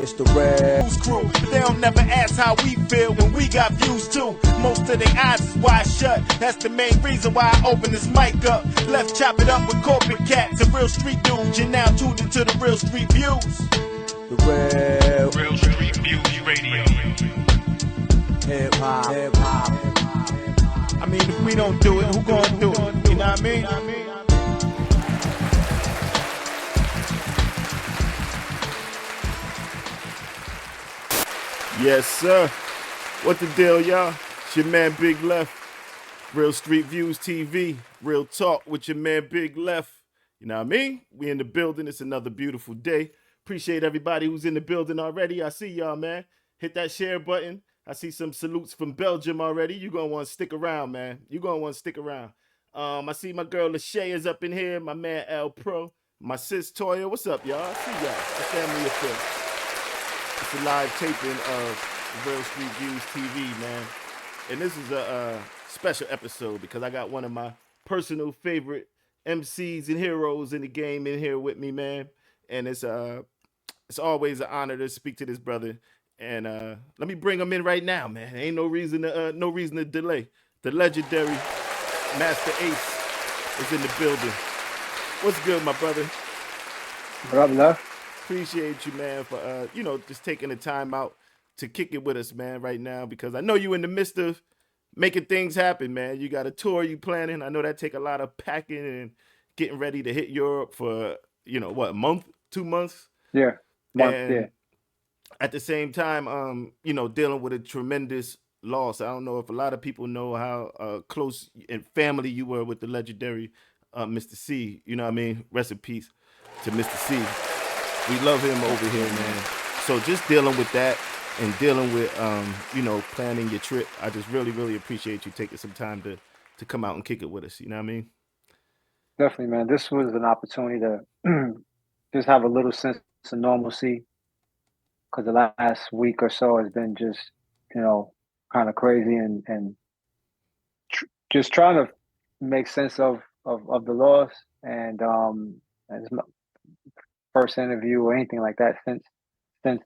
It's the red crew, but they don't never ask how we feel when we got views too. Most of their eyes is wide shut. That's the main reason why I open this mic up. Left chop it up with corporate cats and real street dudes. You're now tuned into the Real Street Views. The Real Street Views Radio. hip hop. I mean, if we don't do it, who gonna do it? You know what I mean? Yes, sir. What the deal, y'all? It's your man Big Left. Real Street Views TV. Real talk with your man Big Left. You know what I mean? We in the building. It's another beautiful day. Appreciate everybody who's in the building already. I see y'all, man. Hit that share button. I see some salutes from Belgium already. You're going to want to stick around, man. You're going to want to stick around. I see my girl Lachey is up in here. My man L Pro. My sis Toya. What's up, y'all? I see y'all. The family affair. It's a live taping of Real Street Views TV, man. And this is a special episode because I got one of my personal favorite MCs and heroes in the game in here with me, man. And it's always an honor to speak to this brother. And let me bring him in right now, man. Ain't no reason to delay. The legendary Masta Ace is in the building. What's good, my brother? What up, love? Appreciate you, man, for just taking the time out to kick it with us, man, right now, because I know you in the midst of making things happen, man. You got a tour you planning. I know that take a lot of packing and getting ready to hit Europe for, a month, 2 months. Yeah, and at the same time, dealing with a tremendous loss. I don't know if a lot of people know how close and family you were with the legendary Mr. C. You know what I mean? Rest in peace to Mr. C. We love him over here, man. So just dealing with that and dealing with, planning your trip. I just really, really appreciate you taking some time to come out and kick it with us. You know what I mean? Definitely, man. This was an opportunity to just have a little sense of normalcy because the last week or so has been just, kind of crazy and just trying to make sense of the loss. And it's my first interview or anything like that since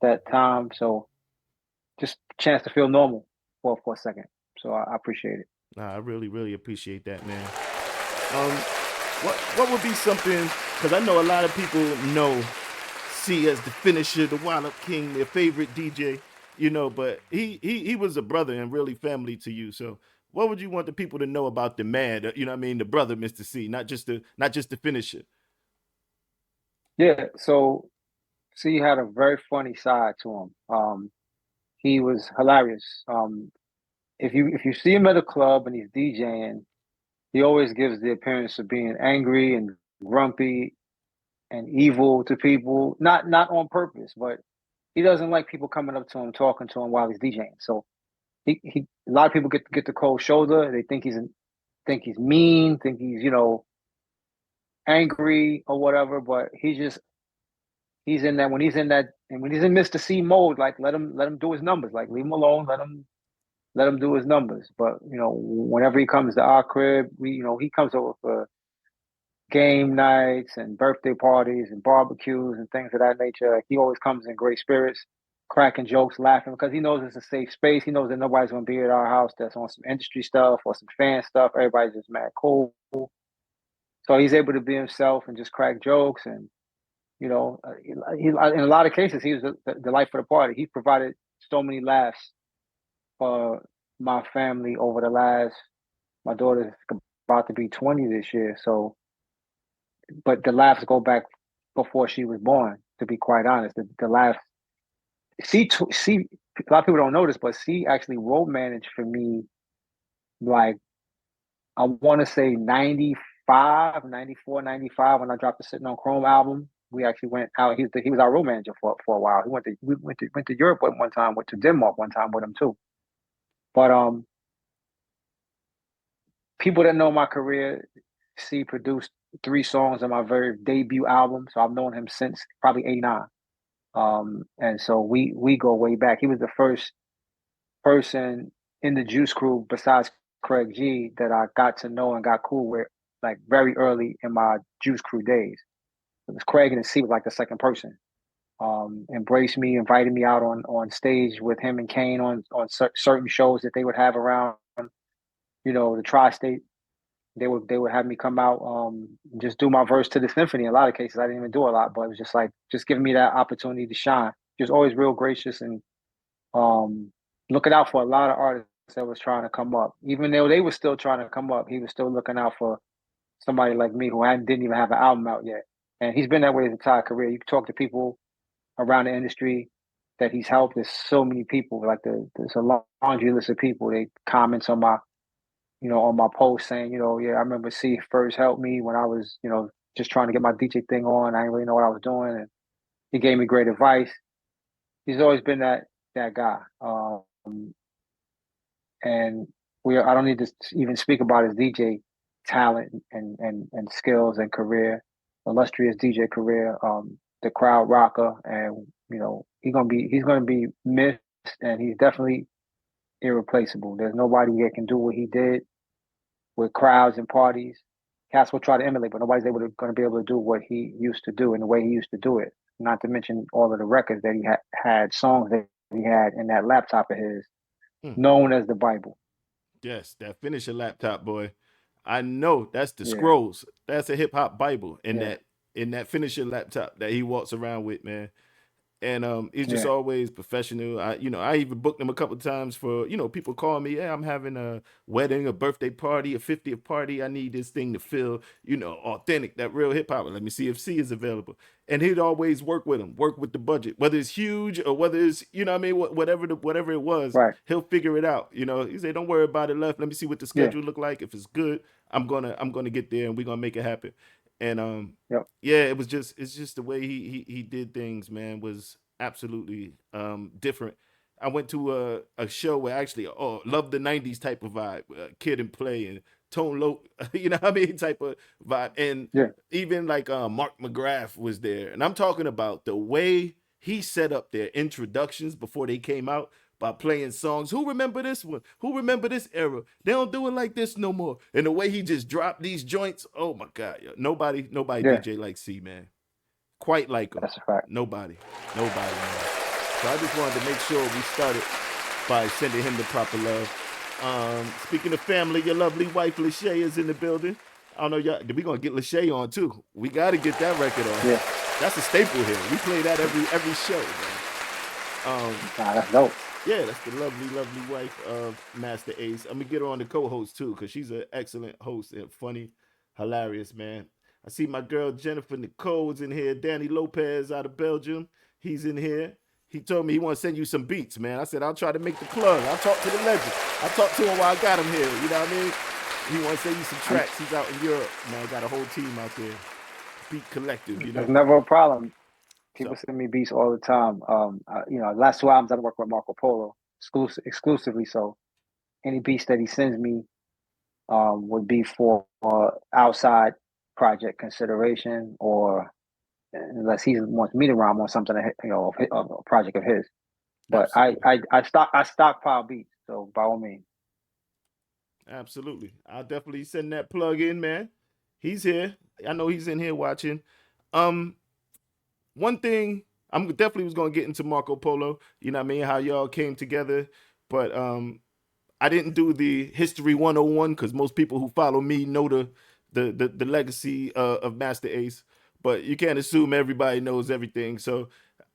that time. So just a chance to feel normal for a second. So I appreciate it. Nah, I really, really appreciate that, man. What would be something, because I know a lot of people know C as the finisher, the Wild Up King, their favorite DJ, but he was a brother and really family to you. So what would you want the people to know about the man, the brother, Mr. C, not just the finisher? Yeah, so C had a very funny side to him. He was hilarious. If you see him at a club and he's DJing, he always gives the appearance of being angry and grumpy and evil to people. Not on purpose, but he doesn't like people coming up to him, talking to him while he's DJing. So he a lot of people get the cold shoulder. They think he's mean, think he's angry or whatever. But he's in that when he's in Mr. C mode, like let him do his numbers. Like leave him alone, let him do his numbers. But whenever he comes to our crib, he comes over for game nights and birthday parties and barbecues and things of that nature. He always comes in great spirits, cracking jokes, laughing because he knows it's a safe space. He knows that nobody's gonna be at our house that's on some industry stuff or some fan stuff. Everybody's just mad cool. So he's able to be himself and just crack jokes and he, in a lot of cases, he was the life of the party. He provided so many laughs for my family over the last. My daughter's about to be 20 this year, but the laughs go back before she was born. To be quite honest, the laughs. C, a lot of people don't know this, but C actually road managed for me, like I want to say 95, 94, 95 when I dropped the Sitting on Chrome album. We actually went out. He was our road manager for a while. We went to Europe one time, went to Denmark one time with him too. But people that know my career, C produced 3 songs on my very debut album. So I've known him since probably '89. And so we go way back. He was the first person in the Juice Crew besides Craig G that I got to know and got cool with like very early in my Juice Crew days. It was Craig and C was like the second person. embraced me, invited me out on stage with him and Kane on certain shows that they would have around, the tri-state. They would have me come out, just do my verse to the symphony. In a lot of cases, I didn't even do a lot, but it was just like just giving me that opportunity to shine. He was always real gracious and um, looking out for a lot of artists that was trying to come up. Even though they were still trying to come up, he was still looking out for somebody like me who didn't even have an album out yet. And he's been that way his entire career. You talk to people around the industry that he's helped. There's so many people. Like there's a laundry list of people. They comments on my post saying, yeah, I remember C first helped me when I was, just trying to get my DJ thing on. I didn't really know what I was doing, and he gave me great advice. He's always been that guy. And I don't need to even speak about his DJ talent and skills and career, illustrious DJ career, the crowd rocker, and he's gonna be missed, and he's definitely irreplaceable. There's nobody that can do what he did with crowds and parties. Cats will try to emulate, but nobody's going to be able to do what he used to do and the way he used to do it. Not to mention all of the records that he had, songs that he had in that laptop of his, known as the Bible. Yes, that finisher laptop, boy. I know that's the Yeah. scrolls. That's a hip hop Bible in Yeah. that finisher laptop that he walks around with, man. And he's just Yeah. always professional. I even booked him a couple of times for, people call me, yeah, I'm having a wedding, a birthday party, a 50th party. I need this thing to feel, authentic, that real hip hop. Let me see if C is available. And he'd always work with him, work with the budget, whether it's huge or whether it's, whatever it was, Right. he'll figure it out. He said, don't worry about it, left. Let me see what the schedule look like. If it's good, I'm gonna get there and we're gonna make it happen. And Yep. yeah, it's just the way he did things, man, was absolutely different. I went to a show where actually loved the 90s type of vibe, Kid and Play and Tone Loc, what I mean, type of vibe. And even like Mark McGrath was there. And I'm talking about the way he set up their introductions before they came out by playing songs. Who remember this one? Who remember this era? They don't do it like this no more. And the way he just dropped these joints, oh my God. Yo, nobody DJ like C, man. Quite like him. That's a fact. Nobody, man. So I just wanted to make sure we started by sending him the proper love. Speaking of family, your lovely wife, Lachey, is in the building. I don't know, y'all, we're going to get Lachey on, too. We got to get that record on. Yeah. That's a staple here. We play that every show, man. That's dope. Yeah, that's the lovely, lovely wife of Master Ace. I'm going to get her on the co-host, too, because she's an excellent host and funny, hilarious, man. I see my girl Jennifer Nicole's in here. Danny Lopez out of Belgium. He's in here. He told me he want to send you some beats, man. I said, I'll try to make the plug. I'll talk to the legend. I talked to him while I got him here. You know what I mean? He want to send you some tracks. He's out in Europe. Man, I got a whole team out there. Beat Collective, There's never a problem. People send me beats all the time. Last 2 albums I've worked with Marco Polo exclusively. So any beats that he sends me would be for outside project consideration, or unless he wants me to rhyme on something, a project of his. But I stockpile beats, so by all means. Absolutely. I'll definitely send that plug in, man. He's here. I know he's in here watching. One thing, I'm definitely was gonna get into Marco Polo, you know what I mean, how y'all came together, but I didn't do the history 101 because most people who follow me know the legacy of Master Ace, but you can't assume everybody knows everything. So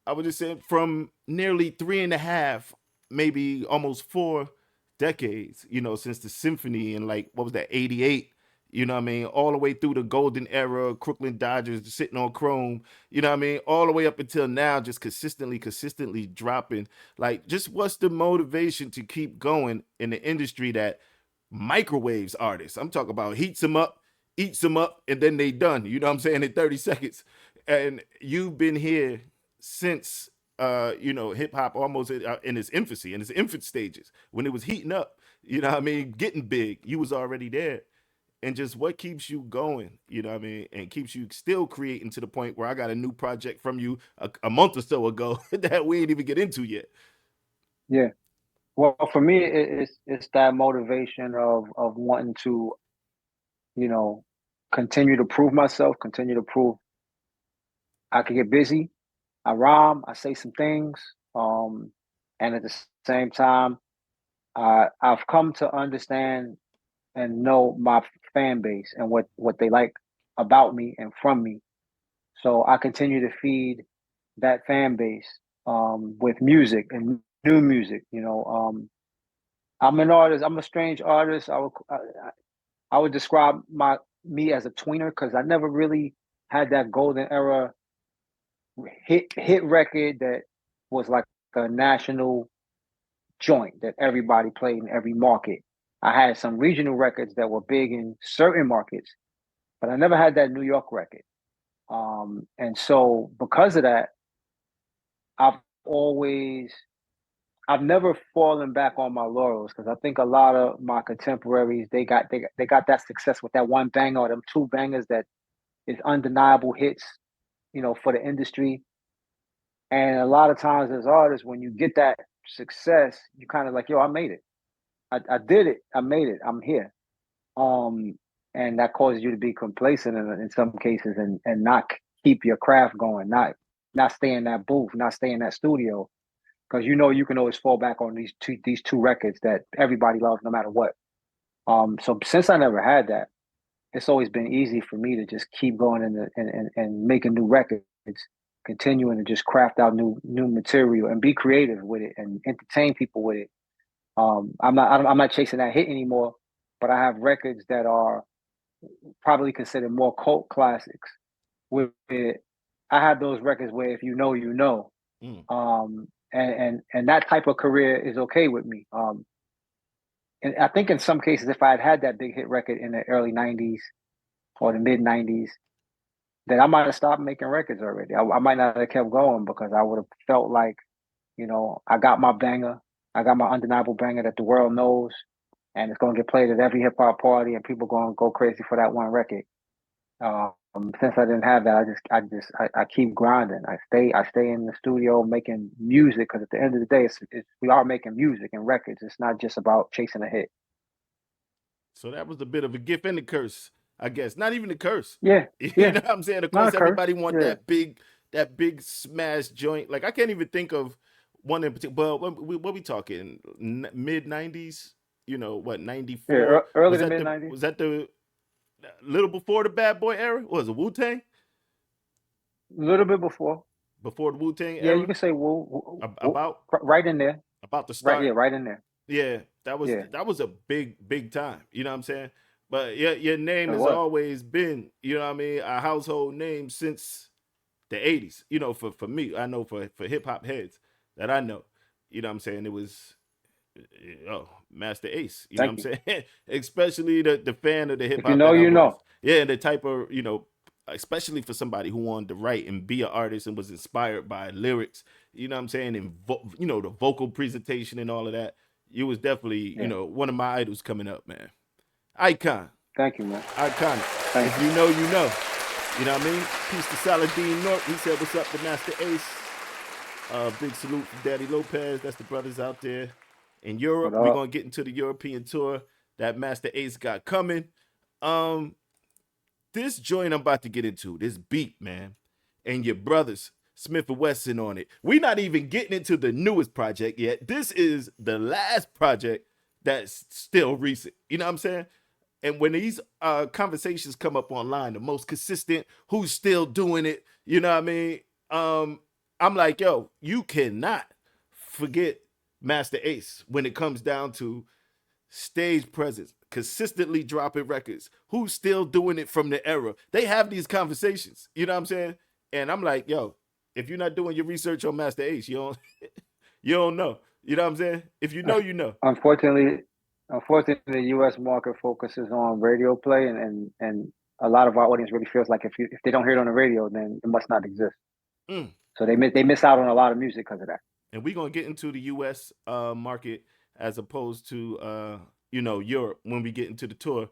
I would just say from nearly 3.5, maybe almost 4 decades, since the symphony in like, what was that, 88, you know what I mean, all the way through the golden era, Crooklyn Dodgers sitting on chrome, you know what I mean, all the way up until now, just consistently dropping. Like, just what's the motivation to keep going in the industry that microwaves artists? I'm talking about heats them up, eats them up, and then they done, you know what I'm saying, in 30 seconds. And you've been here since hip hop almost in its infancy, in its infant stages, when it was heating up, you know what I mean, getting big. You was already there. And just what keeps you going, you know what I mean, and keeps you still creating to the point where I got a new project from you a month or so ago that we ain't even get into yet. Yeah. Well, for me, it's that motivation of wanting to, continue to prove myself, continue to prove I could get busy, I rhyme, I say some things, and at the same time, I've come to understand and know my fan base and what they like about me and from me. So I continue to feed that fan base with music and new music. I'm an artist. I'm a strange artist. I would describe me as a tweener because I never really had that golden era hit record that was like a national joint that everybody played in every market. I had some regional records that were big in certain markets, but I never had that New York record. And so because of that, I've always I've never fallen back on my laurels because I think a lot of my contemporaries they got that success with that one banger or them two bangers that is undeniable hits, for the industry. And a lot of times as artists, when you get that success, you kind of like, yo, I made it. I did it. I made it. I'm here. Um, and that causes you to be complacent in some cases and not keep your craft going, not stay in that booth, not stay in that studio, because you can always fall back on these two records that everybody loves no matter what. So since I never had that, it's always been easy for me to just keep going and making new records, continuing to just craft out new material and be creative with it and entertain people with it. I'm not chasing that hit anymore, but I have records that are probably considered more cult classics. With it, I have those records where if you know, you know, Mm. and that type of career is okay with me. And I think in some cases, if I had had that big hit record in the early '90s or the mid '90s, then I might have stopped making records already. I might not have kept going because I would have felt like, I got my banger, I got my undeniable banger that the world knows, and it's gonna get played at every hip hop party, and people gonna go crazy for that one record. Since I didn't have that, I keep grinding. I stay in the studio making music because at the end of the day, we are making music and records. It's not just about chasing a hit. So that was a bit of a gift and a curse, I guess. Not even a curse. Yeah, You yeah, know what I'm saying? Of not a course, curse. everybody want Yeah, that big smash joint. Like I can't even think of one in particular. But what we talking? Mid '90s? What? yeah, '94? early Was to that mid the '90s. was that the little before the Bad Boy era? Was it Wu Tang? A little bit before. Before the Wu Tang Yeah, you era? can say woo, About right in there. the Right, yeah, start. right in there. Yeah, that was Yeah, that was a big time. You know what I'm saying? But your name it has was. always been, you know what I mean, a household name since the '80s. For me, I know for hip hop heads that I know, you know what I'm saying, it was Master Ace. You know Thank what you. I'm saying? Especially the fan of the hip If you hop know, that I you was. know. Yeah, and the type of especially for somebody who wanted to write and be an artist and was inspired by lyrics. You know what I'm saying? And the vocal presentation and all of that. You was definitely Yeah, one of my idols coming up, man. Icon, thank you, man. iconic. Thank If you. you know, you know. You know what I mean? Peace to Saladin Norton. He said, "What's up, to Master Ace?" Big salute to Daddy Lopez. That's the brothers out there in What Europe. We're up? gonna get into the European tour that Master Ace got coming. Um, this joint I'm about to get into, this beat, man, and your brothers, Smith and Wesson on it. We're not even getting into the newest project yet. This is the last project that's still recent. You know what I'm saying? And when these conversations come up online, the most consistent, who's still doing it, you know what I mean? I'm like, yo, you cannot forget Master Ace when it comes down to stage presence, consistently dropping records. Who's still doing it from the era? They have these conversations, you know what I'm saying? And I'm like, yo, if you're not doing your research on Master Ace, you don't you don't know. You know what I'm saying? If you know, you know. Unfortunately, unfortunately, the U.S. market focuses on radio play, and a lot of our audience really feels like if they don't hear it on the radio, then it must not exist. Mm. So they miss out on a lot of music because of that. And we're gonna get into the US market as opposed to Europe when we get into the tour,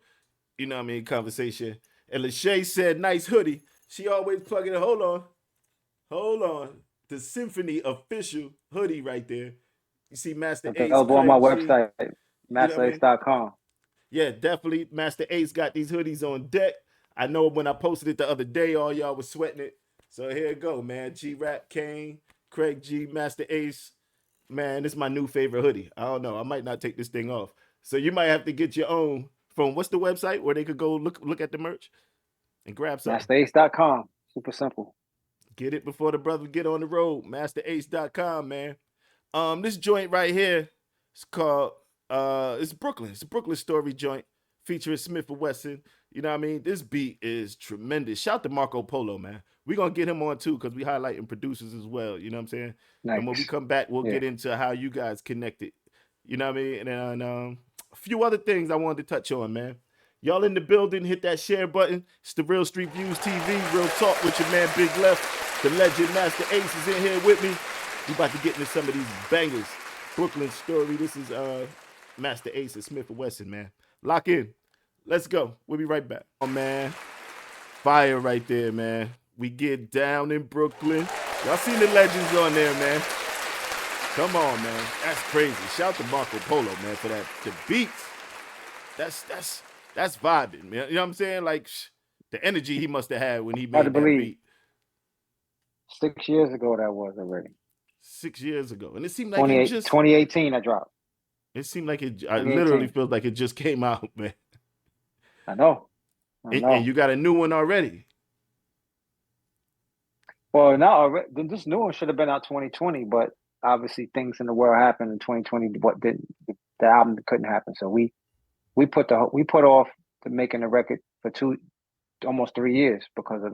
you know what I mean, conversation. And Lachey said, nice hoodie. She always plugging it. Hold on. Hold on. The Symphony official hoodie right there. You see Master Ace, Available on my Craig G. website, You know what I mean? masterace.com. Yeah, definitely. Master Ace got these hoodies on deck. I know when I posted it the other day, all y'all was sweating it. So here it go, man. G Rap, Kane, Craig G, Master Ace. Man, this is my new favorite hoodie. I don't know. I might not take this thing off. So you might have to get your own from what's the website where they could go look at the merch and grab something. MasterAce.com. Super simple. Get it before the brother get on the road. MasterAce.com, man. This joint right here is called it's Brooklyn. It's a Brooklyn story joint featuring Smith and Wesson. You know what I mean? This beat is tremendous. Shout to Marco Polo, man. We're gonna get him on too, because we highlighting producers as well. You know what I'm saying? Nice. And when we come back, we'll get into how you guys connected. You know what I mean? And a few other things I wanted to touch on, man. Y'all in the building, hit that share button. It's the Real Street Views TV, Real Talk with your man Big Left. The legend Master Ace is in here with me. We about to get into some of these bangers. Brooklyn story. This is Master Ace and Smith & Wesson, man. Lock in. Let's go. We'll be right back. Oh, man. Fire right there, man. We get down in Brooklyn. Y'all seen the legends on there, man. Come on, man. That's crazy. Shout to Marco Polo, man, for that. The beats. That's vibing, man. You know what I'm saying? Like, the energy he must have had when he made that beat. 6 years ago that was already. 6 years ago. And it seemed like it just... 2018 I dropped. It seemed like it... I literally feel like it just came out, man. I know. And you got a new one already. Well, now this new one should have been out 2020, but obviously things in the world happened in 2020. What didn't, the album couldn't happen. So we put off to making the record for almost 3 years because of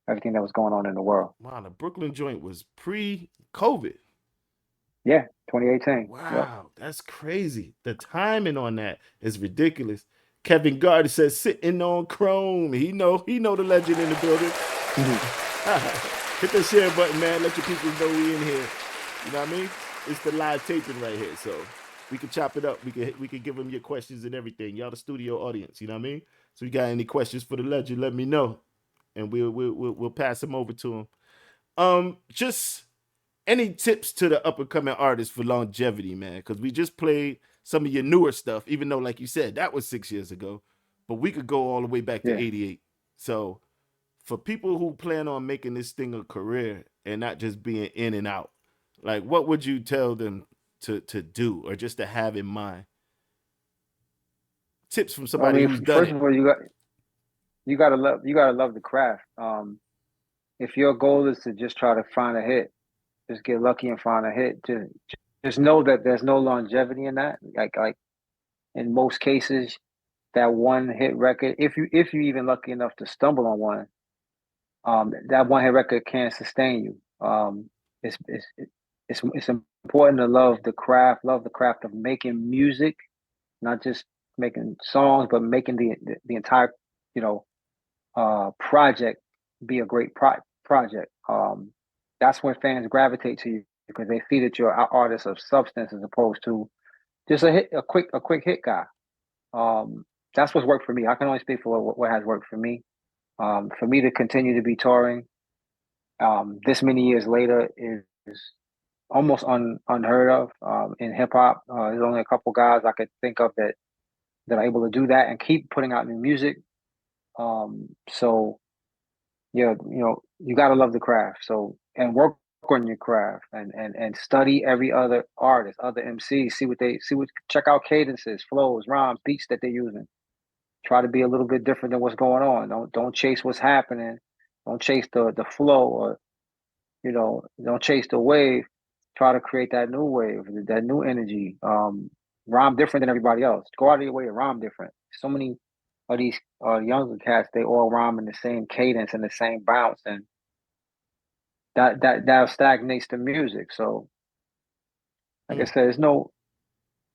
everything that was going on in the world. Wow, the Brooklyn joint was pre-COVID. Yeah, 2018. Wow, yep. That's crazy. The timing on that is ridiculous. Kevin Gardner says sitting on chrome. He know the legend in the building. Hit the share button, man. Let your people know we in here. You know what I mean? It's the live taping right here, so we can chop it up. We can give them your questions and everything. Y'all the studio audience. You know what I mean? So you got any questions for the legend? Let me know, and we'll pass them over to him. Just any tips to the up and coming artists for longevity, man? Because we just played some of your newer stuff, even though, like you said, that was 6 years ago. But we could go all the way back to 88. So for people who plan on making this thing a career and not just being in and out, like what would you tell them to do or just to have in mind? Tips from somebody who's done first of all, you gotta love the craft. If your goal is to just try to find a hit, just get lucky and find a hit. Just know that there's no longevity in that. Like in most cases, that one hit record, if you even lucky enough to stumble on one, that one hit record can't sustain you. It's important to love the craft of making music, not just making songs, but making the entire project be a great project. That's when fans gravitate to you because they see that you're an artist of substance as opposed to just a quick hit guy. That's what's worked for me. I can only speak for what has worked for me. For me to continue to be touring this many years later is almost unheard of in hip hop. There's only a couple guys I could think of that are able to do that and keep putting out new music. So yeah, you got to love the craft. So and work on your craft and study every other artist, other MCs, check out cadences, flows, rhymes, beats that they're using. Try to be a little bit different than what's going on. Don't chase what's happening. Don't chase the flow or don't chase the wave. Try to create that new wave, that new energy. Rhyme different than everybody else. Go out of your way to rhyme different. So many of these younger cats, they all rhyme in the same cadence and the same bounce, and that stagnates the music. So, like I said, there's no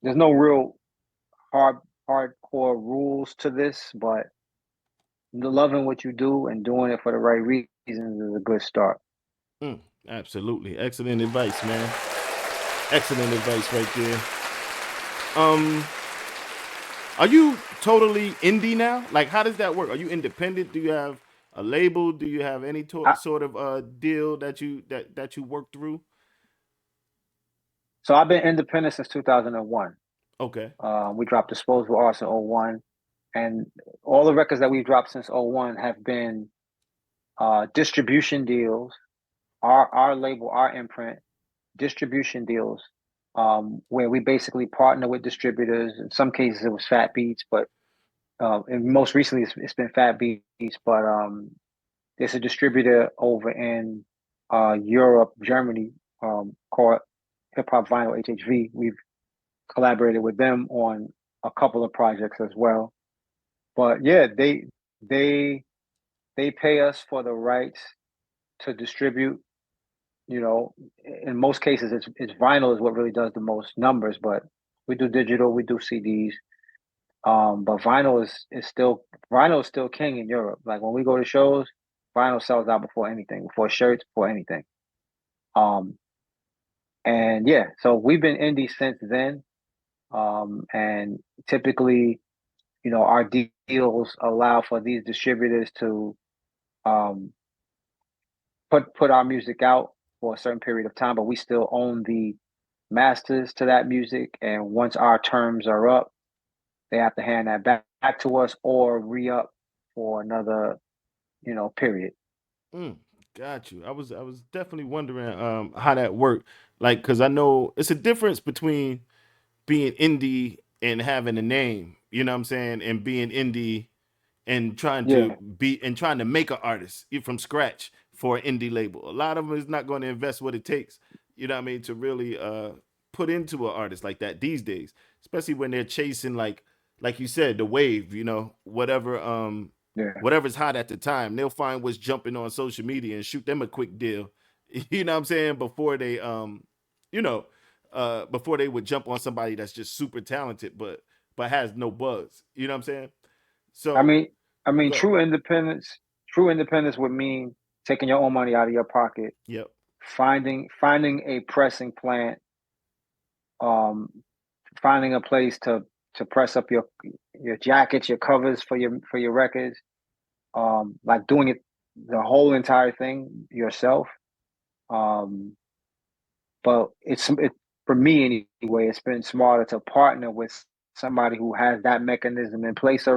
real hardcore rules to this, but loving what you do and doing it for the right reasons is a good start. Absolutely. Excellent advice, man. Excellent advice right there. Are you totally indie now? Like, how does that work? Are you independent? Do you have a label? Do you have any sort of deal that you work through? So I've been independent since 2001. Okay. We dropped Disposable Arts in 01. And all the records that we've dropped since 01 have been distribution deals, our label, our imprint, distribution deals, where we basically partner with distributors. In some cases, it was Fat Beats, but and most recently it's been Fat Beats. But there's a distributor over in Europe, Germany, called Hip Hop Vinyl HHV. We've collaborated with them on a couple of projects as well. But yeah, they they pay us for the rights to distribute. You know, in most cases, it's vinyl is what really does the most numbers, but we do digital, we do CDs. But vinyl is still king in Europe. Like when we go to shows, vinyl sells out before anything, before shirts, before anything. Um, and yeah, so we've been indie since then. And typically, you know, our deals allow for these distributors to um, put our music out for a certain period of time, but we still own the masters to that music. And once our terms are up, they have to hand that back to us or re-up for another, you know, period. Mm, got you. I was definitely wondering how that worked. Like, cause I know it's a difference between being indie and having a name, you know what I'm saying, and being indie and Yeah, trying to make an artist from scratch for an indie label. A lot of them is not going to invest what it takes, you know what I mean, to really put into an artist like that these days, especially when they're chasing like you said, the wave, you know, yeah, whatever's hot at the time. They'll find what's jumping on social media and shoot them a quick deal. You know what I'm saying? Before they you know, before they would jump on somebody that's just super talented but has no buzz. You know what I'm saying? I So mean, I mean, go. true independence would mean taking your own money out of your pocket, Yep. finding a pressing plant, um, finding a place to press up your jackets, your covers for your records, like doing it the whole entire thing yourself. Um, but for me anyway, it's been smarter to partner with somebody who has that mechanism in place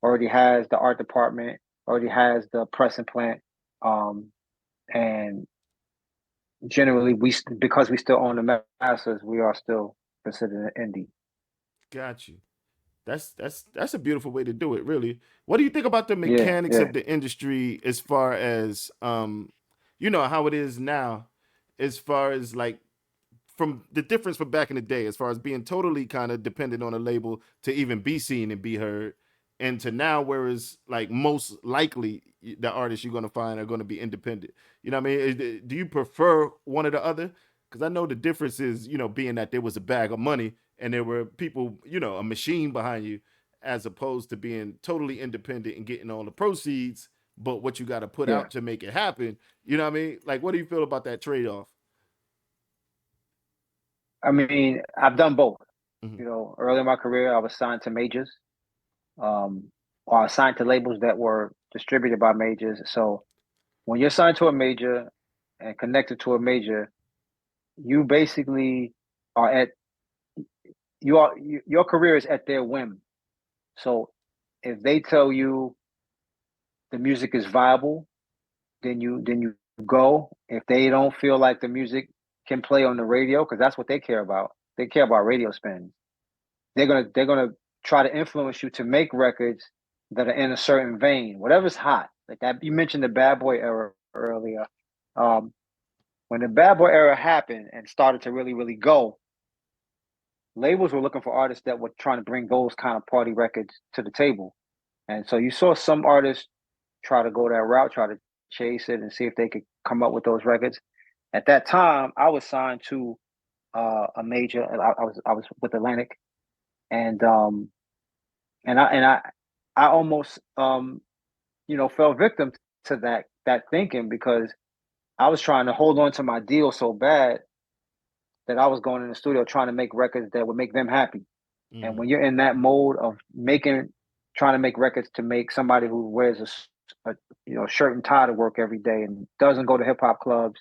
already has the art department, already has the pressing plant, and generally because we still own the masters, we are still considered an indie. Got you. That's a beautiful way to do it, really. What do you think about the Yeah, mechanics yeah, of the industry as far as you know how it is now, as far as like from the difference from back in the day, as far as being totally kind of dependent on a label to even be seen and be heard, and to now, whereas like most likely the artists you're gonna find are gonna be independent. You know what I mean? Do you prefer one or the other? Because I know the difference is, you know, being that there was a bag of money and there were people, you know, a machine behind you, as opposed to being totally independent and getting all the proceeds, but what you got to put yeah. out to make it happen. You know what I mean? Like, what do you feel about that trade off? I mean, I've done both. Hmm. You know, early in my career, I was signed to majors, um, or signed to labels that were distributed by majors. So when you're signed to a major and connected to a major, you basically are at your career is at their whim. So if they tell you the music is viable, then you go. If they don't feel like the music can play on the radio, because that's what they care about. They care about radio spins. They're gonna try to influence you to make records that are in a certain vein, whatever's hot. Like that, you mentioned the bad boy era earlier. Um, when the bad boy era happened and started to really, really go, labels were looking for artists that were trying to bring those kind of party records to the table. And so you saw some artists try to go that route, try to chase it and see if they could come up with those records. At that time, I was signed to a major. I was with Atlantic, and I almost fell victim to that thinking because I was trying to hold on to my deal so bad that I was going in the studio trying to make records that would make them happy. And Mm. when you're in that mode of trying to make records to make somebody who wears a shirt and tie to work every day and doesn't go to hip hop clubs,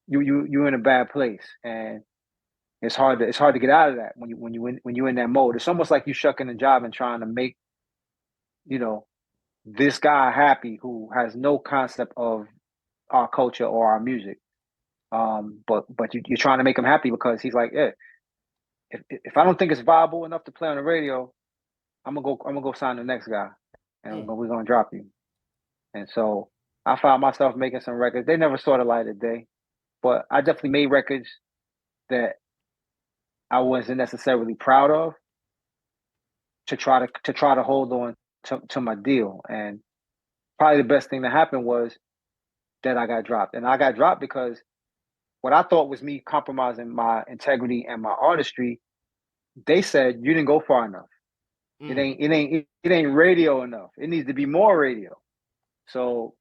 you're in a bad place, and it's hard to get out of that when you're in that mode. It's almost like you shucking a job and trying to make you know this guy Happy who has no concept of our culture or our music. But you're trying to make him happy because he's like, yeah, if I don't think it's viable enough to play on the radio, I'm gonna go sign the next guy, and Mm. we're gonna drop you. And so I found myself making some records. They never saw the light of day, but I definitely made records that I wasn't necessarily proud of to try to hold on to my deal. And probably the best thing that happened was that I got dropped. And I got dropped because what I thought was me compromising my integrity and my artistry, they said you didn't go far enough. Mm. It ain't radio enough. It needs to be more radio. So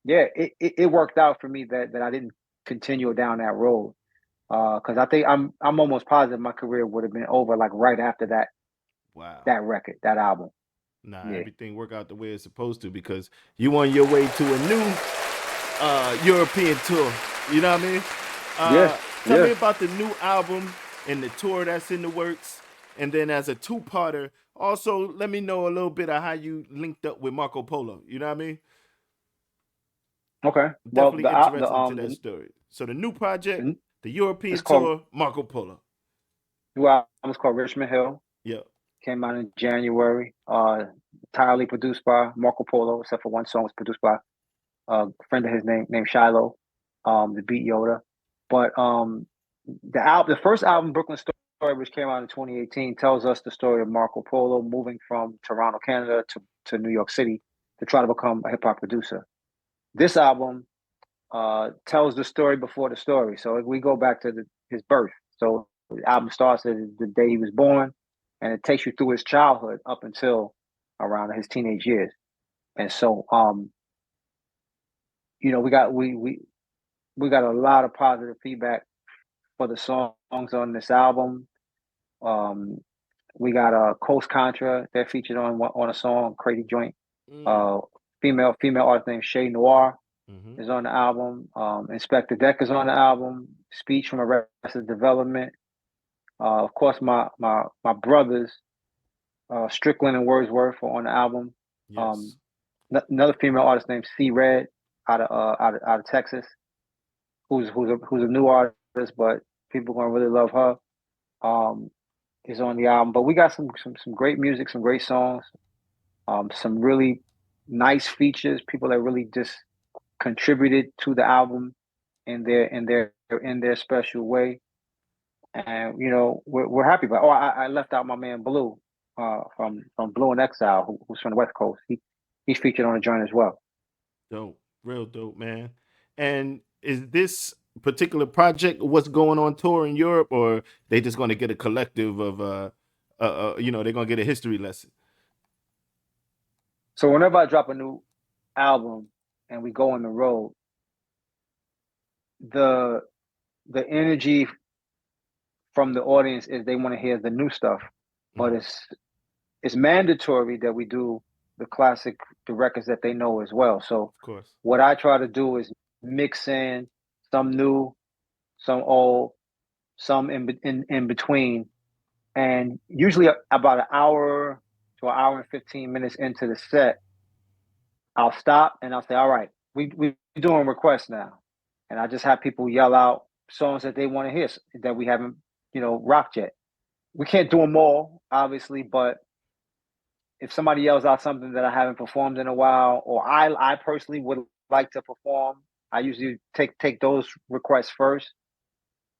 yeah, it worked out for me that I didn't continue down that road. Because I think I'm almost positive my career would have been over like right after Wow. that record, that album. Nah, Yeah. everything work out the way it's supposed to because you on your way to a new European tour. You know what I mean? Yeah. Tell me Yeah. about the new album and the tour that's in the works. And then as a two-parter, also let me know a little bit of how you linked up with Marco Polo. You know what I mean? Okay. Well, Definitely interested into that story. So the new project, the the it's European called tour, Marco Polo. new album is called Richmond Hill. Yeah. Came out in January. Entirely produced by Marco Polo, except for one song was produced by a friend of his named Shiloh, the Beat Yoda. But the first album, Brooklyn Story, which came out in 2018, tells us the story of Marco Polo moving from Toronto, Canada to New York City to try to become a hip hop producer. This album tells the story before the story. So we go back to his birth. So the album starts at the day he was born, and it takes you through his childhood up until around his teenage years. And so, we got a lot of positive feedback for the songs on this album. Um, we got Coast Contra that featured on a song, Crazy Joint. Mm. Uh, female artist named Shay Noir Mm-hmm. is on the album. Inspector Deck is on the album. Speech from Arrested Development. Of course, my brothers, Strickland and Wordsworth, are on the album. Yes. Another female artist named C Red out of Texas, who's a new artist, but people gonna really love her. Um, is on the album. But we got some great music, some great songs, some really nice features. People that really just contributed to the album in their special way. And we're happy about. Oh, I left out my man Blue, from Blue and Exile, who's from the West Coast. He's featured on the joint as well. Dope. Real dope, man. And is this particular project what's going on tour in Europe, or they just going to get a collective of they're going to get a history lesson? So whenever I drop a new album and we go on the road, the the energy from the audience is they want to hear the new stuff, but Mm, it's mandatory that we do the records that they know as well. So of course. what I try to do is mix in some new, some old, some in between, and usually about an hour to an hour and 15 minutes into the set, I'll stop and I'll say, "All right, we doing requests now," and I just have people yell out songs that they want to hear that we haven't rocked yet. We can't do them all, obviously, but if somebody yells out something that I haven't performed in a while, or I personally would like to perform, I usually take those requests first.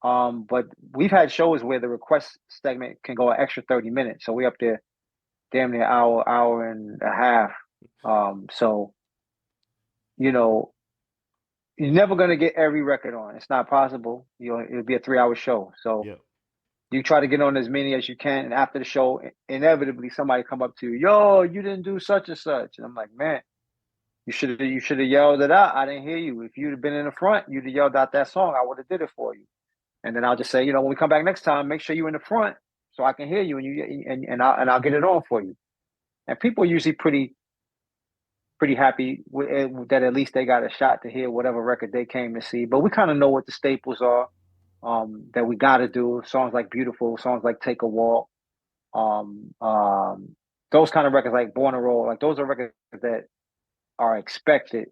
But we've had shows where the request segment can go an extra 30 minutes, so we up there damn near hour and a half. So you know, you're never gonna get every record on. It's not possible. It'll be a 3 hour show. So Yeah. you try to get on as many as you can, and after the show, inevitably somebody come up to you, "Yo, you didn't do such and such," and I'm like, "Man, you should have yelled it out. I didn't hear you. If you'd have been in the front, you'd have yelled out that song. I would have did it for you." And then I'll just say, when we come back next time, make sure you're in the front so I can hear you, and I'll get it on for you. And people are usually pretty happy with it, that at least they got a shot to hear whatever record they came to see. But we kind of know what the staples are, that we got to do. Songs like "Beautiful," songs like "Take a Walk." Um, um, those kind of records like Born to Roll, like those are records that are expected,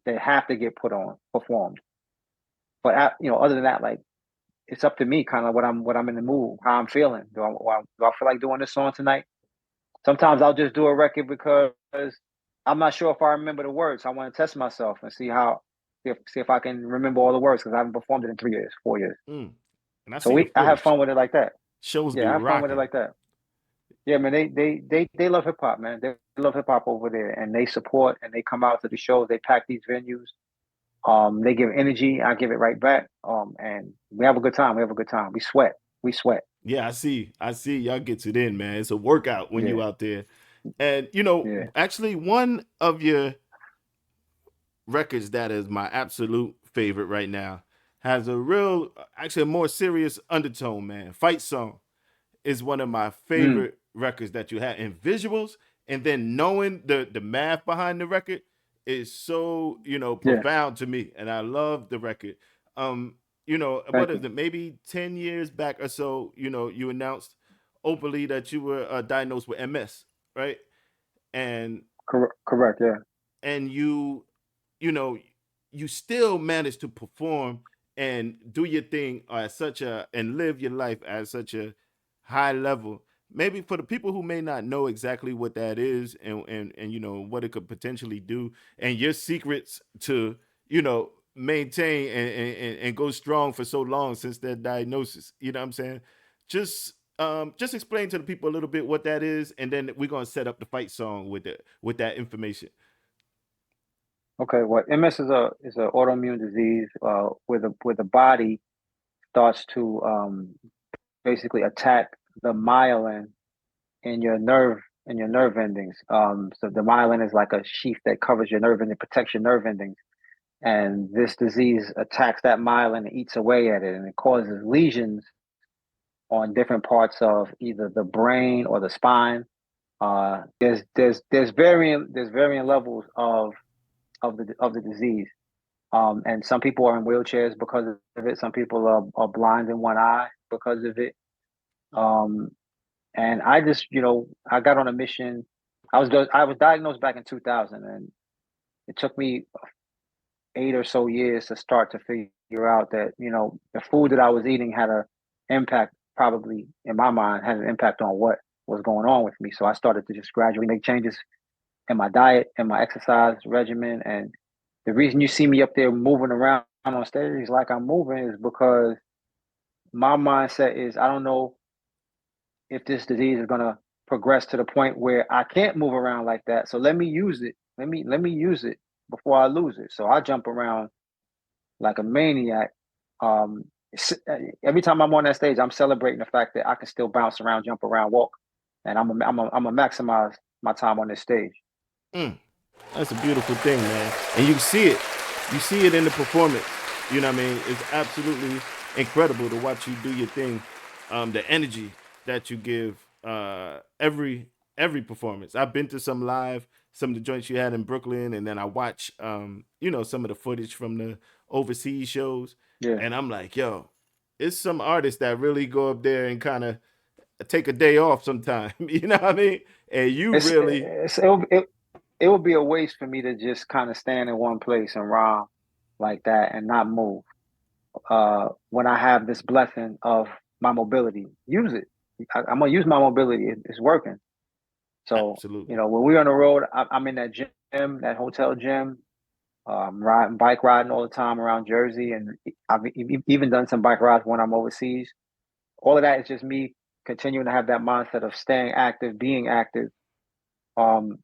that have to get put on, performed. But other than that, like it's up to me, kind of what I'm in the mood, how I'm feeling. Do I feel like doing this song tonight? Sometimes I'll just do a record because I'm not sure if I remember the words. I want to test myself and see if I can remember all the words, because I haven't performed it in 3 years, 4 years. And I So see the I have footage. fun with it like that. Shows Yeah, be I have fun with it rocking. like that. Yeah, man, they love hip hop, man. They love hip hop over there, and they support and they come out to the shows. They pack these venues. They give energy. I give it right back. And we have a good time. We have a good time. We sweat. We sweat. Yeah, I see. Y'all gets it in, man. It's a workout when you Yeah, out there. And yeah. actually, one of your records that is my absolute favorite right now has actually a more serious undertone, man. Fight Song is one of my Mm, favorite records that you had in visuals, and then knowing the math behind the record is so yeah. profound to me, and I love the record. What Thank is you. it, maybe 10 years back or so, you announced openly that you were diagnosed with MS, right? and Correct. Yeah. and you know you still manage to perform and do your thing at such a and live your life at such a high level. Maybe for the people who may not know exactly what that is, and what it could potentially do, and your secrets to maintain and go strong for so long since that diagnosis, you know what I'm saying? Just explain to the people a little bit what that is, and then we're gonna set up the fight song with that information. Okay. Well, MS is a autoimmune disease where the body starts to basically attack the myelin in your nerve endings. So the myelin is like a sheath that covers your nerve and it protects your nerve endings. And this disease attacks that myelin and eats away at it, and it causes lesions on different parts of either the brain or the spine. There's varying levels of the disease. And some people are in wheelchairs because of it. Some people are blind in one eye because of it. Um, and I just, I got on a mission. I was diagnosed back in 2000, and it took me 8 or so years to start to figure out that the food that I was eating had an impact, probably in my mind, had an impact on what was going on with me. So I started to just gradually make changes in my diet and my exercise regimen. And the reason you see me up there moving around on stage like I'm moving is because my mindset is, I don't know if this disease is gonna progress to the point where I can't move around like that. So let me use it. Let me use it before I lose it. So I jump around like a maniac. Um, every time I'm on that stage, I'm celebrating the fact that I can still bounce around, jump around, walk, and I'm a maximize my time on this stage. Mm. That's a beautiful thing, man. And you see it. You see it in the performance. You know what I mean? It's absolutely incredible to watch you do your thing. The energy that you give every performance. I've been to some of the joints you had in Brooklyn, and then I watch some of the footage from the overseas shows, Yeah, and I'm like, yo, it's some artists that really go up there and kind of take a day off sometime. You know what I mean? And you it's, really it's it would be a waste for me to just kind of stand in one place and rhyme like that and not move. When I have this blessing of my mobility, use it. I'm gonna use my mobility. It's working. So, absolutely. when we're on the road, I'm in that gym, that hotel gym, riding, bike riding all the time around Jersey, and I've even done some bike rides when I'm overseas. All of that is just me continuing to have that mindset of staying active, being active, um,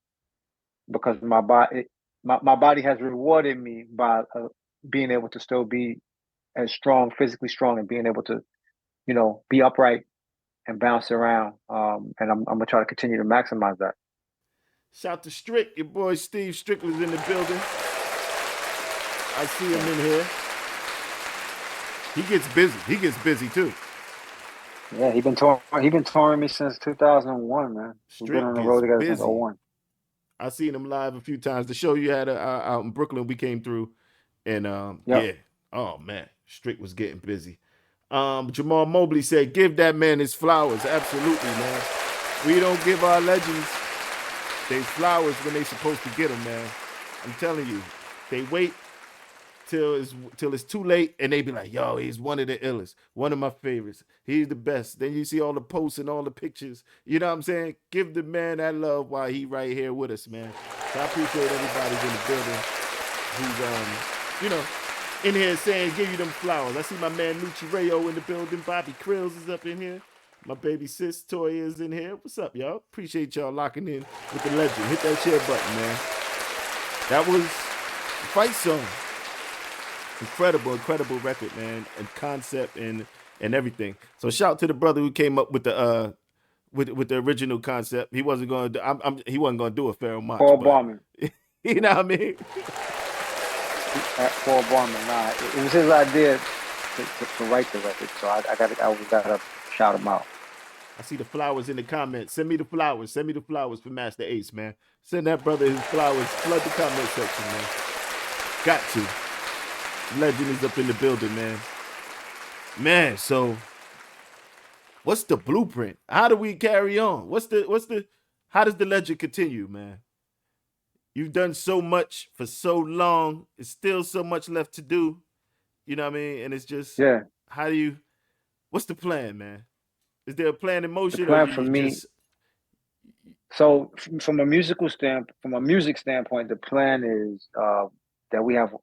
because my body has rewarded me by being able to still be as strong, physically strong, and being able to, be upright and bounce around. And I'm gonna try to continue to maximize that. Shout to Strick, your boy Steve Strickland's in the building. I see him Yeah. in here. He gets busy. He gets busy too. Yeah, he been touring me since 2001, man. We've been Strick on the road gets together since busy. '01. I seen him live a few times. The show you had out in Brooklyn, we came through, and Yep. yeah. Oh man, Strick was getting busy. Jamal Mobley said, "Give that man his flowers." Absolutely, man. We don't give our legends they flowers when they supposed to get them, man. I'm telling you, they wait till it's too late, and they be like, "Yo, he's one of the illest, one of my favorites. He's the best." Then you see all the posts and all the pictures. You know what I'm saying? Give the man that love while he right here with us, man. So I appreciate everybody in the building who's in here saying, "Give you them flowers." I see my man Nucci Rayo in the building. Bobby Krills is up in here. My baby sis Toya is in here. What's up, y'all? Appreciate y'all locking in with the legend. Hit that share button, man. That was the fight song. Incredible record, man, and concept and everything. So shout out to the brother who came up with the with the original concept. He wasn't going to he wasn't going to do a Pharaoh March, Paul but Barman. you know what I mean? Paul Barman. Nah, it was his idea to write the record, so I always gotta shout him out. I see the flowers in the comments. Send me the flowers. Send me the flowers for Master Ace, man. Send that brother his flowers. Flood the comment section, man. Got to. Legend is up in the building, man. Man, so what's the blueprint? How do we carry on? How does the legend continue, man? You've done so much for so long. It's still so much left to do. You know what I mean? And it's just, what's the plan, man? Is there a plan in motion? The plan for me. So from a music standpoint, the plan is that we have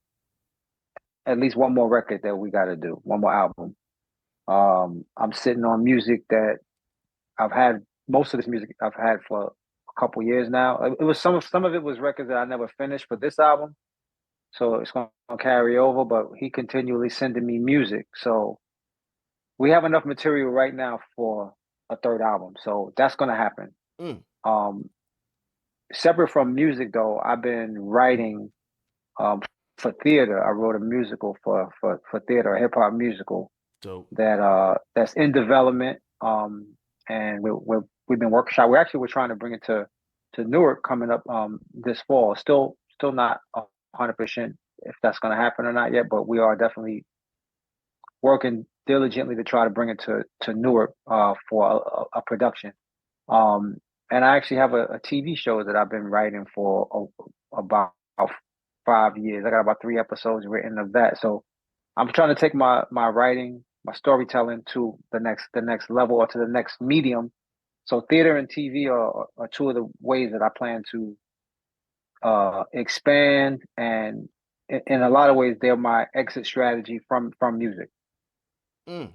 at least one more record that we got to do, one more album. I'm sitting on music that I've had. Most of this music I've had for a couple years now. It was some of it was records that I never finished for this album, so it's going to carry over. But he continually sending me music, so we have enough material right now for a third album. So that's going to happen. Separate from music, though, I've been writing for theater. I wrote a musical for theater, a hip hop musical that's in development. And we've been workshop. We're trying to bring it to Newark coming up this fall. Still not 100% if that's going to happen or not yet, but we are definitely working diligently to try to bring it to Newark for a production. And I actually have a TV show that I've been writing for about 5 years. I got about 3 episodes written of that. So I'm trying to take my writing, my storytelling to the next level or to the next medium. So theater and TV are two of the ways that I plan to expand, and in a lot of ways they're my exit strategy from music. I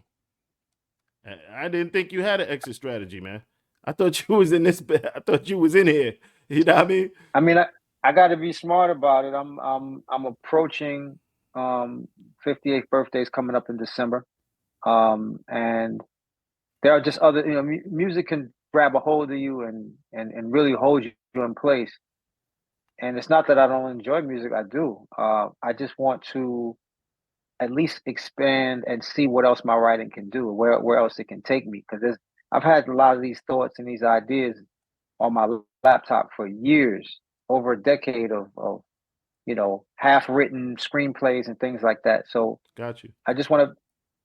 didn't think you had an exit strategy, man. I thought you was in this. I thought you was in here. You know what I mean? I mean, I got to be smart about it. I'm approaching 58th birthday's coming up in December, and there are just other. Music can grab a hold of you and really hold you in place. And it's not that I don't enjoy music. I do. I just want to at least expand and see what else my writing can do, where else it can take me. Because I've had a lot of these thoughts and these ideas on my laptop for years, over a decade of half-written screenplays and things like that. So got you. I just want to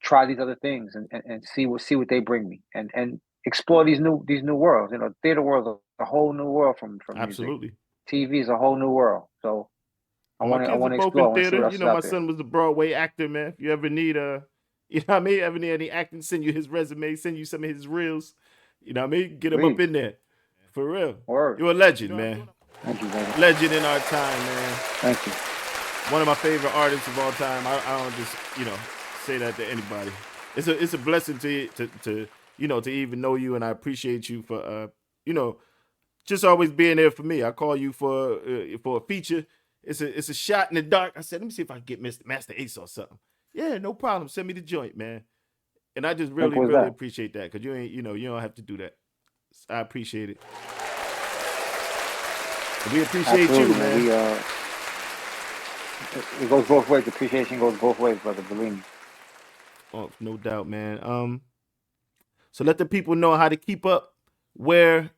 try these other things and see what they bring me and explore these new worlds. Theater world is a whole new world from Absolutely. music. TV is a whole new world. So I want to explore. Theater. My son was a Broadway actor, man. If you ever need you know what I mean? Ever need any acting, send you his resume, send you some of his reels. You know what I mean? Get him up in there. For real. Word. You're a legend, man. Thank you, baby. Legend in our time, man. Thank you. One of my favorite artists of all time. I don't just, say that to anybody. It's a blessing to even know you, and I appreciate you for just always being there for me. I call you for a feature. It's a shot in the dark. I said, let me see if I can get Master Ace or something. Yeah, no problem. Send me the joint, man. And I just really appreciate that, because you don't have to do that. I appreciate it. And we appreciate you, man. It goes both ways. Appreciation goes both ways, brother. Believe me. Oh, no doubt, man. So let the people know how to keep up, you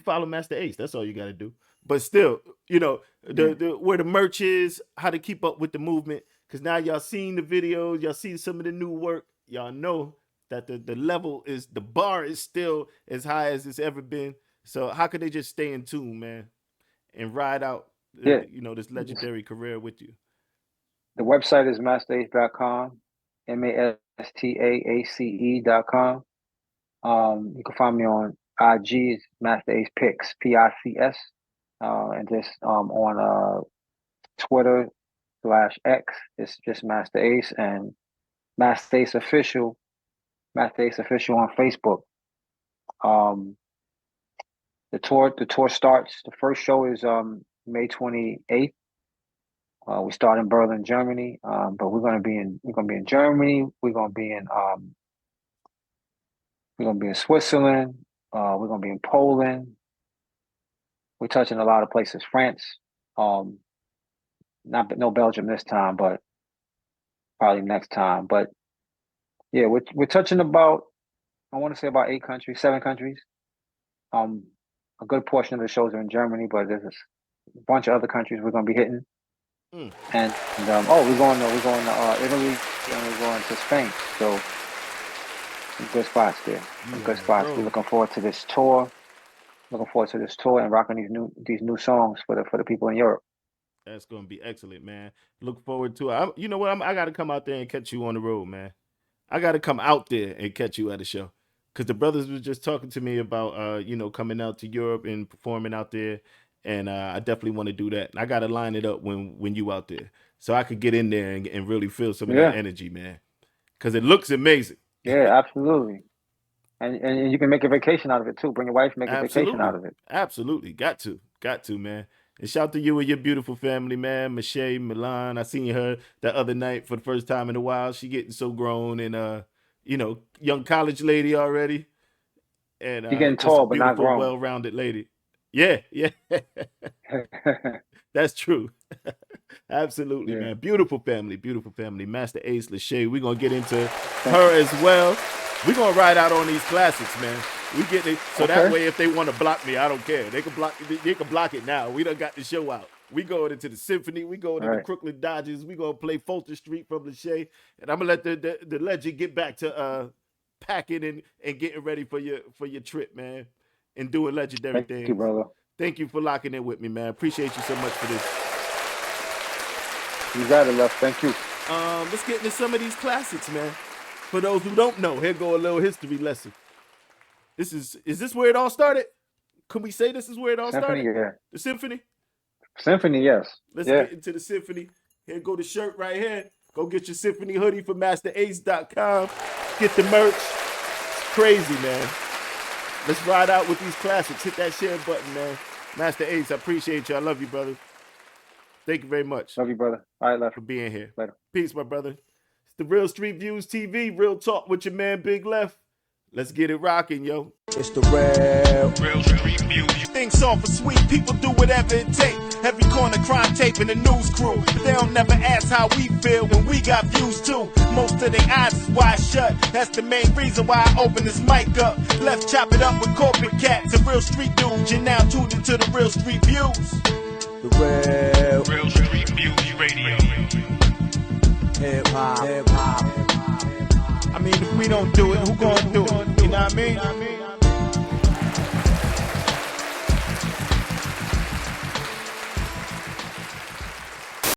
follow Master Ace. That's all you got to do. But still, where the merch is, how to keep up with the movement. Because now y'all seen the videos, y'all see some of the new work. Y'all know that the bar is still as high as it's ever been. So how could they just stay in tune, man, and ride out, Yeah, this legendary career with you? the website is mastaace.com, MASTAACE.com. You can find me on IG, Masta Ace Pics, PICS, and just on Twitter/X, it's just Masta Ace, and Masta Ace Official, Masta Ace Official on Facebook. The tour starts. The first show is May 28th. We start in Berlin, Germany, but we're gonna be in Germany. We're gonna be in Switzerland. We're gonna be in Poland. We're touching a lot of places. France, no Belgium this time, but probably next time. But yeah, we're touching about, I want to say about 7 countries. A good portion of the shows are in Germany, but there's a bunch of other countries we're gonna be hitting. And we're going to Italy, and we're going to Spain. So some good spots there. Some good spots. We're looking forward to this tour. And rocking these new songs for the people in Europe. That's gonna be excellent, man. Look forward to it. You know what? I got to come out there and catch you on the road, man. I got to come out there and catch you at a show, because the brothers was just talking to me about coming out to Europe and performing out there, and I definitely want to do that. I got to line it up when you out there, so I could get in there and really feel some of that energy, man, because it looks amazing. Yeah, absolutely. And you can make a vacation out of it too. Bring your wife, make a vacation out of it. Absolutely, got to, man. And shout to you and your beautiful family, man. Michelle, Milan. I seen her the other night for the first time in a while. She getting so grown and young college lady already. And she's getting tall, but not grown. Well-rounded lady. Yeah. That's true. Absolutely, man. Beautiful family. Masta Ace, Lachey. We're gonna get into her as well. We're gonna ride out on these classics, man. We get it. So that way, if they want to block me, I don't care. They can block it now. We done got the show out. We going into the Symphony. We going to the Crooklyn Dodgers. We gonna play Fulton Street from Lachey. And I'm gonna let the legend get back to packing and getting ready for your trip, man. And doing legendary things. Thank you, brother. Thank you for locking in with me, man. Appreciate you so much for this. You got it, love. Thank you. Let's get into some of these classics, man. For those who don't know, here go a little history lesson. Is this where it all started? Can we say this is where it all started? Yeah. The Symphony? Symphony, yes. Let's get into the Symphony. Here go the shirt right here. Go get your Symphony hoodie from mastaace.com. Get the merch. It's crazy, man. Let's ride out with these classics. Hit that share button, man. Masta Ace, I appreciate you. I love you, brother. Thank you very much. Love you, brother. All right, love. For being here. Later. Peace, my brother. It's the Real Street Views TV. Real talk with your man, Big Left. Let's get it rocking, yo. It's the real Street Views. Things soft and sweet. People do whatever it takes. Every corner crime tape in the news crew. But they don't never ask how we feel when we got views too. Most of their eyes is wide shut. That's the main reason why I open this mic up. Left chop it up with corporate cats and real street dudes. You're now tuned into the Real Street Views. The Real Street Views Radio. hip hop. I mean, if we don't do it, who gonna do it? You know what I mean?